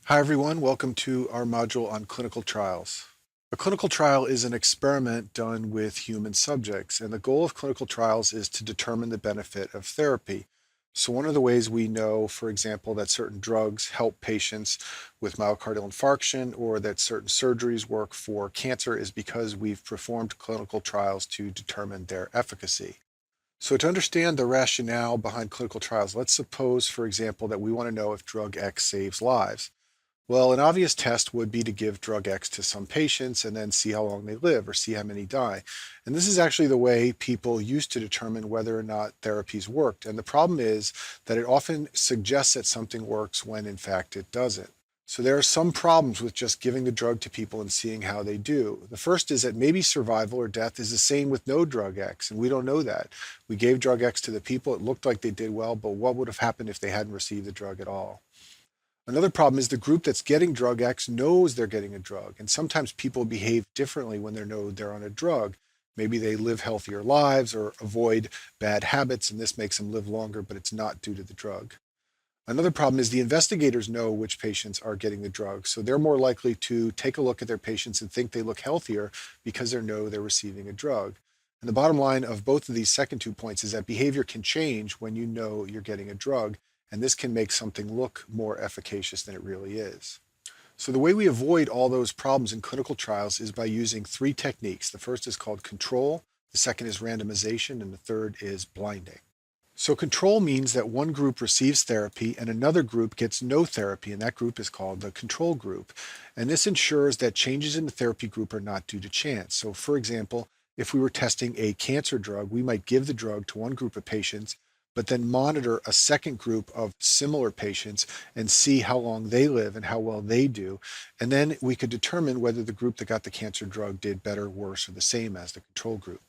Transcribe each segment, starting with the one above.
Hi everyone, welcome to our module on clinical trials. A clinical trial is an experiment done with human subjects, and the goal of clinical trials is to determine the benefit of therapy. So one of the ways we know, for example, that certain drugs help patients with myocardial infarction or that certain surgeries work for cancer is because we've performed clinical trials to determine their efficacy. So to understand the rationale behind clinical trials, let's suppose, for example, that we want to know if drug X saves lives. Well, an obvious test would be to give drug X to some patients and then see how long they live or see how many die. And this is actually the way people used to determine whether or not therapies worked. And the problem is that it often suggests that something works when in fact it doesn't. So there are some problems with just giving the drug to people and seeing how they do. The first is that maybe survival or death is the same with no drug X, and we don't know that. We gave drug X to the people, it looked like they did well, but what would have happened if they hadn't received the drug at all? Another problem is the group that's getting drug X knows they're getting a drug. And sometimes people behave differently when they know they're on a drug. Maybe they live healthier lives or avoid bad habits, and this makes them live longer, but it's not due to the drug. Another problem is the investigators know which patients are getting the drug. So they're more likely to take a look at their patients and think they look healthier because they know they're receiving a drug. And the bottom line of both of these second 2 points is that behavior can change when you know you're getting a drug, and this can make something look more efficacious than it really is. So the way we avoid all those problems in clinical trials is by using three techniques. The first is called control, the second is randomization, and the third is blinding. So control means that one group receives therapy and another group gets no therapy, and that group is called the control group. And this ensures that changes in the therapy group are not due to chance. So for example, if we were testing a cancer drug, we might give the drug to one group of patients, but then monitor a second group of similar patients and see how long they live and how well they do. And then we could determine whether the group that got the cancer drug did better, worse, or the same as the control group.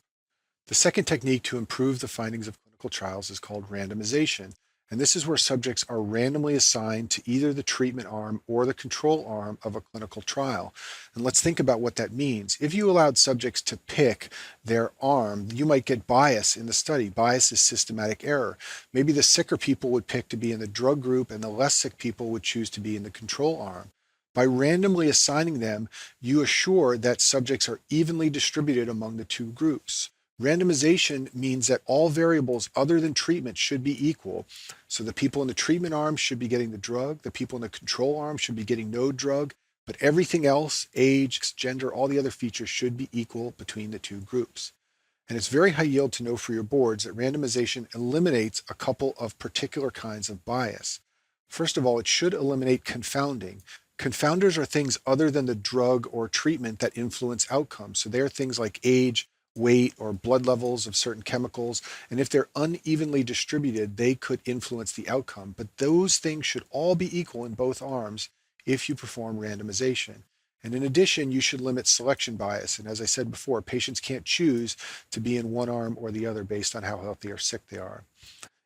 The second technique to improve the findings of clinical trials is called randomization. And this is where subjects are randomly assigned to either the treatment arm or the control arm of a clinical trial. And let's think about what that means. If you allowed subjects to pick their arm, you might get bias in the study. Bias is systematic error. Maybe the sicker people would pick to be in the drug group and the less sick people would choose to be in the control arm. By randomly assigning them, you assure that subjects are evenly distributed among the two groups. Randomization means that all variables other than treatment should be equal. So the people in the treatment arm should be getting the drug, the people in the control arm should be getting no drug, but everything else, age, gender, all the other features should be equal between the two groups. And it's very high yield to know for your boards that randomization eliminates a couple of particular kinds of bias. First of all, it should eliminate confounding. Confounders are things other than the drug or treatment that influence outcomes. So they are things like age, weight, or blood levels of certain chemicals. And if they're unevenly distributed, they could influence the outcome. But those things should all be equal in both arms if you perform randomization. And in addition, you should limit selection bias. And as I said before, patients can't choose to be in one arm or the other based on how healthy or sick they are.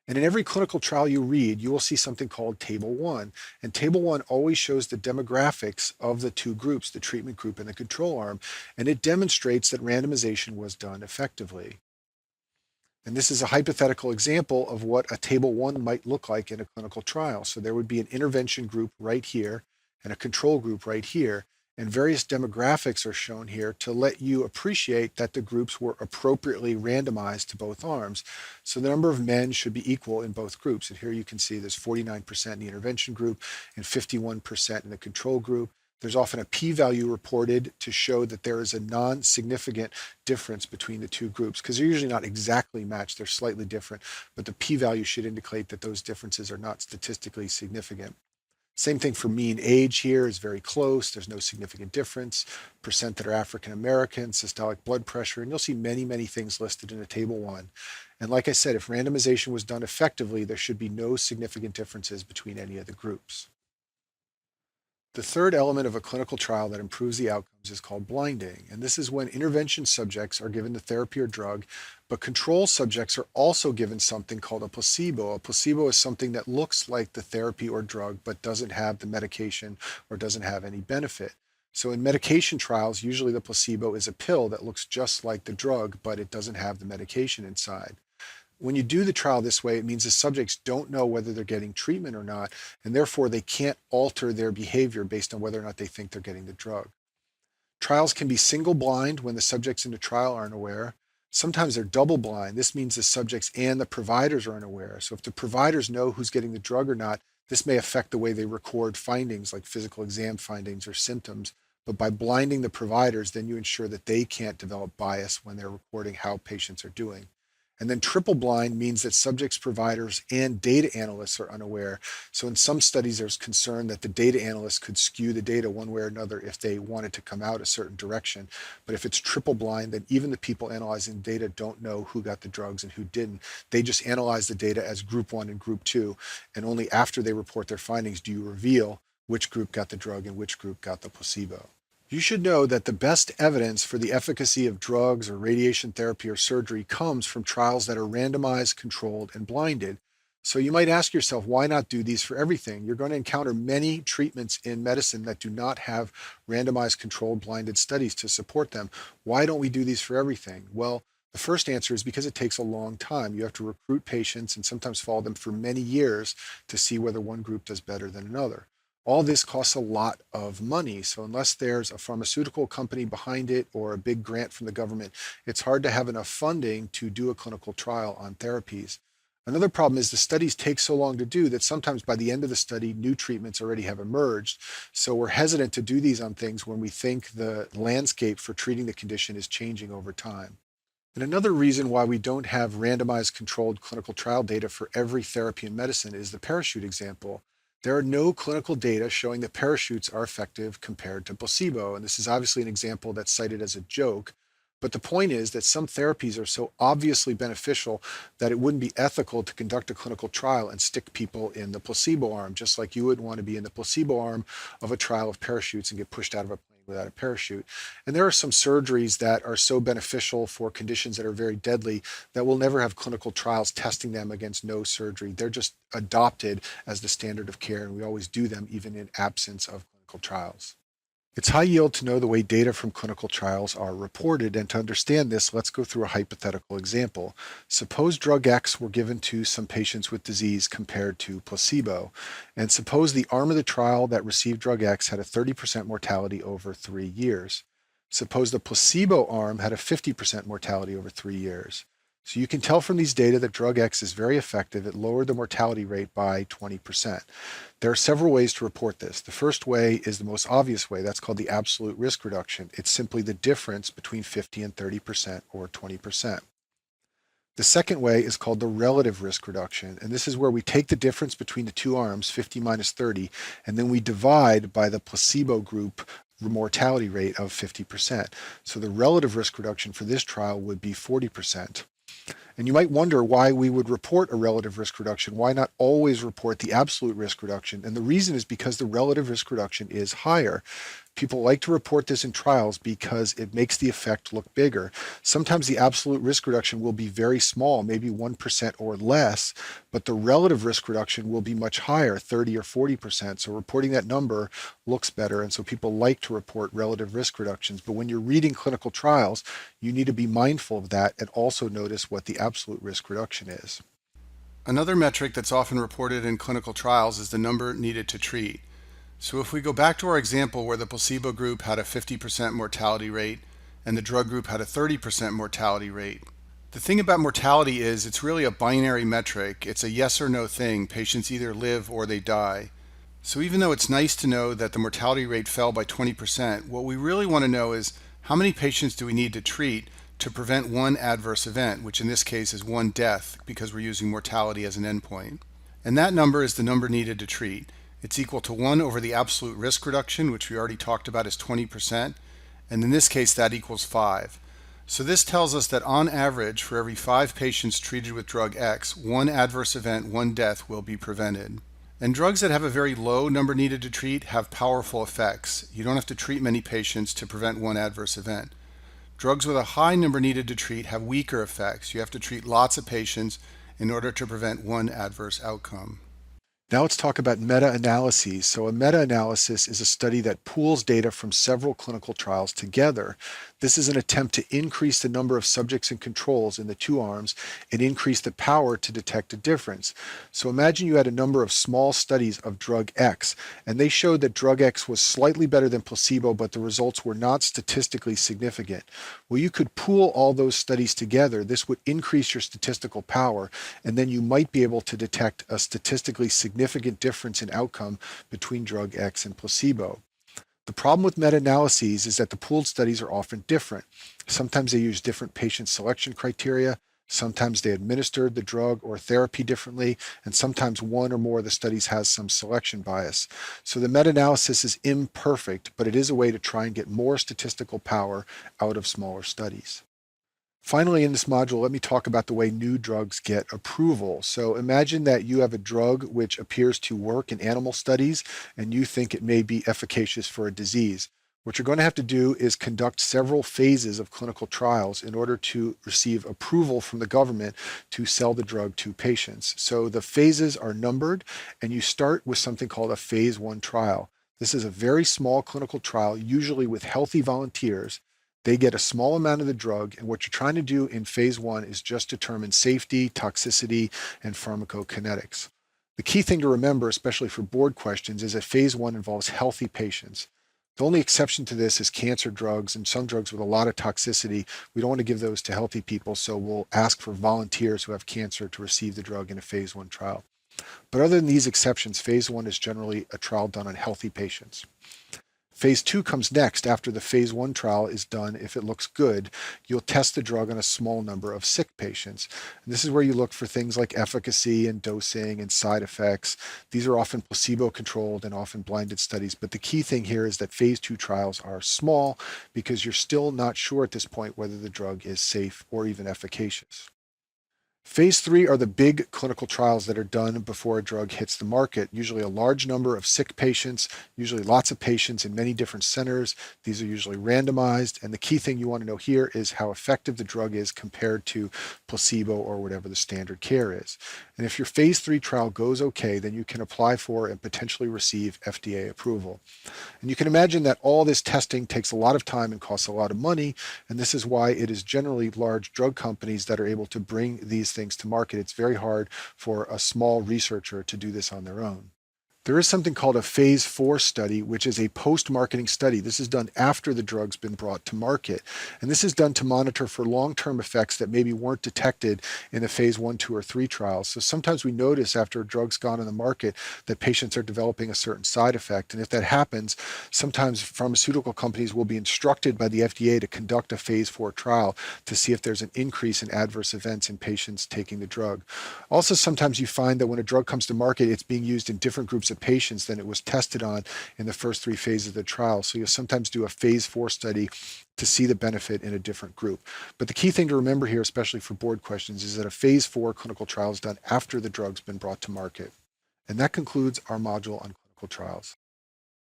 And in every clinical trial you read, you will see something called Table 1. And Table 1 always shows the demographics of the two groups, the treatment group and the control arm, and it demonstrates that randomization was done effectively. And this is a hypothetical example of what a Table 1 might look like in a clinical trial. So there would be an intervention group right here and a control group right here. And various demographics are shown here to let you appreciate that the groups were appropriately randomized to both arms. So the number of men should be equal in both groups. And here you can see there's 49% in the intervention group and 51% in the control group. There's often a p-value reported to show that there is a non-significant difference between the two groups because they're usually not exactly matched, they're slightly different, but the p-value should indicate that those differences are not statistically significant. Same thing for mean age here is very close. There's no significant difference. Percent that are African American, systolic blood pressure, and you'll see many, many things listed in a Table 1. And like I said, if randomization was done effectively, there should be no significant differences between any of the groups. The third element of a clinical trial that improves the outcomes is called blinding. And this is when intervention subjects are given the therapy or drug, but control subjects are also given something called a placebo. A placebo is something that looks like the therapy or drug, but doesn't have the medication or doesn't have any benefit. So in medication trials, usually the placebo is a pill that looks just like the drug, but it doesn't have the medication inside. When you do the trial this way, it means the subjects don't know whether they're getting treatment or not, and therefore they can't alter their behavior based on whether or not they think they're getting the drug. Trials can be single blind when the subjects in the trial aren't aware. Sometimes they're double blind. This means the subjects and the providers are unaware. So if the providers know who's getting the drug or not, this may affect the way they record findings like physical exam findings or symptoms. But by blinding the providers, then you ensure that they can't develop bias when they're recording how patients are doing. And then triple blind means that subjects, providers, and data analysts are unaware. So in some studies, there's concern that the data analysts could skew the data one way or another if they wanted to come out a certain direction. But if it's triple blind, then even the people analyzing data don't know who got the drugs and who didn't. They just analyze the data as group one and group two. And only after they report their findings do you reveal which group got the drug and which group got the placebo. You should know that the best evidence for the efficacy of drugs or radiation therapy or surgery comes from trials that are randomized, controlled, and blinded. So you might ask yourself, why not do these for everything? You're going to encounter many treatments in medicine that do not have randomized, controlled, blinded studies to support them. Why don't we do these for everything? Well, the first answer is because it takes a long time. You have to recruit patients and sometimes follow them for many years to see whether one group does better than another. All this costs a lot of money. So unless there's a pharmaceutical company behind it or a big grant from the government, it's hard to have enough funding to do a clinical trial on therapies. Another problem is the studies take so long to do that sometimes by the end of the study, new treatments already have emerged. So we're hesitant to do these on things when we think the landscape for treating the condition is changing over time. And another reason why we don't have randomized controlled clinical trial data for every therapy in medicine is the parachute example. There are no clinical data showing that parachutes are effective compared to placebo. And this is obviously an example that's cited as a joke. But the point is that some therapies are so obviously beneficial that it wouldn't be ethical to conduct a clinical trial and stick people in the placebo arm, just like you would want to be in the placebo arm of a trial of parachutes and get pushed out of a plane without a parachute. And there are some surgeries that are so beneficial for conditions that are very deadly that we'll never have clinical trials testing them against no surgery. They're just adopted as the standard of care, and we always do them even in absence of clinical trials. It's high yield to know the way data from clinical trials are reported, and to understand this, let's go through a hypothetical example. Suppose drug X were given to some patients with disease compared to placebo, and suppose the arm of the trial that received drug X had a 30% mortality over 3 years. Suppose the placebo arm had a 50% mortality over 3 years. So you can tell from these data that drug X is very effective. It lowered the mortality rate by 20%. There are several ways to report this. The first way is the most obvious way. That's called the absolute risk reduction. It's simply the difference between 50 and 30% or 20%. The second way is called the relative risk reduction, and this is where we take the difference between the two arms, 50 minus 30, and then we divide by the placebo group mortality rate of 50%. So the relative risk reduction for this trial would be 40%. And you might wonder why we would report a relative risk reduction. Why not always report the absolute risk reduction? And the reason is because the relative risk reduction is higher. People like to report this in trials because it makes the effect look bigger. Sometimes the absolute risk reduction will be very small, maybe 1% or less, but the relative risk reduction will be much higher, 30 or 40%. So reporting that number looks better. And so people like to report relative risk reductions. But when you're reading clinical trials, you need to be mindful of that and also notice what the absolute risk reduction is. Another metric that's often reported in clinical trials is the number needed to treat. So if we go back to our example where the placebo group had a 50% mortality rate and the drug group had a 30% mortality rate, the thing about mortality is it's really a binary metric. It's a yes or no thing. Patients either live or they die. So even though it's nice to know that the mortality rate fell by 20%, what we really want to know is how many patients do we need to treat to prevent one adverse event, which in this case is one death because we're using mortality as an endpoint. And that number is the number needed to treat. It's equal to 1 over the absolute risk reduction, which we already talked about is 20%, and in this case that equals 5. So this tells us that on average, for every 5 patients treated with drug X, one adverse event, one death will be prevented. And drugs that have a very low number needed to treat have powerful effects. You don't have to treat many patients to prevent one adverse event. Drugs with a high number needed to treat have weaker effects. You have to treat lots of patients in order to prevent one adverse outcome. Now let's talk about meta-analyses. So a meta-analysis is a study that pools data from several clinical trials together. This is an attempt to increase the number of subjects and controls in the two arms and increase the power to detect a difference. So imagine you had a number of small studies of drug X, and they showed that drug X was slightly better than placebo, but the results were not statistically significant. Well, you could pool all those studies together. This would increase your statistical power, and then you might be able to detect a statistically significant difference in outcome between drug X and placebo. The problem with meta-analyses is that the pooled studies are often different. Sometimes they use different patient selection criteria, sometimes they administered the drug or therapy differently, and sometimes one or more of the studies has some selection bias. So the meta-analysis is imperfect, but it is a way to try and get more statistical power out of smaller studies. Finally, in this module, let me talk about the way new drugs get approval. So imagine that you have a drug which appears to work in animal studies and you think it may be efficacious for a disease. What you're going to have to do is conduct several phases of clinical trials in order to receive approval from the government to sell the drug to patients. So the phases are numbered, and you start with something called a phase 1 trial. This is a very small clinical trial, usually with healthy volunteers. They get a small amount of the drug, and what you're trying to do in phase 1 is just determine safety, toxicity, and pharmacokinetics. The key thing to remember, especially for board questions, is that phase 1 involves healthy patients. The only exception to this is cancer drugs and some drugs with a lot of toxicity. We don't want to give those to healthy people, so we'll ask for volunteers who have cancer to receive the drug in a phase 1 trial. But other than these exceptions, phase 1 is generally a trial done on healthy patients. Phase 2 comes next after the phase 1 trial is done. If it looks good, you'll test the drug on a small number of sick patients. And this is where you look for things like efficacy and dosing and side effects. These are often placebo-controlled and often blinded studies, but the key thing here is that phase 2 trials are small because you're still not sure at this point whether the drug is safe or even efficacious. Phase 3 are the big clinical trials that are done before a drug hits the market, usually a large number of sick patients, usually lots of patients in many different centers. These are usually randomized, and the key thing you want to know here is how effective the drug is compared to placebo or whatever the standard care is. And if your phase 3 trial goes okay, then you can apply for and potentially receive FDA approval. And you can imagine that all this testing takes a lot of time and costs a lot of money, and this is why it is generally large drug companies that are able to bring these things to market. It's very hard for a small researcher to do this on their own. There is something called a phase 4 study, which is a post-marketing study. This is done after the drug's been brought to market. And this is done to monitor for long-term effects that maybe weren't detected in the phase 1, 2, or 3 trials. So sometimes we notice after a drug's gone on the market that patients are developing a certain side effect. And if that happens, sometimes pharmaceutical companies will be instructed by the FDA to conduct a phase 4 trial to see if there's an increase in adverse events in patients taking the drug. Also, sometimes you find that when a drug comes to market, it's being used in different groups of patients than it was tested on in the first 3 phases of the trial. So you'll sometimes do a phase 4 study to see the benefit in a different group. But the key thing to remember here, especially for board questions, is that a phase 4 clinical trial is done after the drug's been brought to market. And that concludes our module on clinical trials.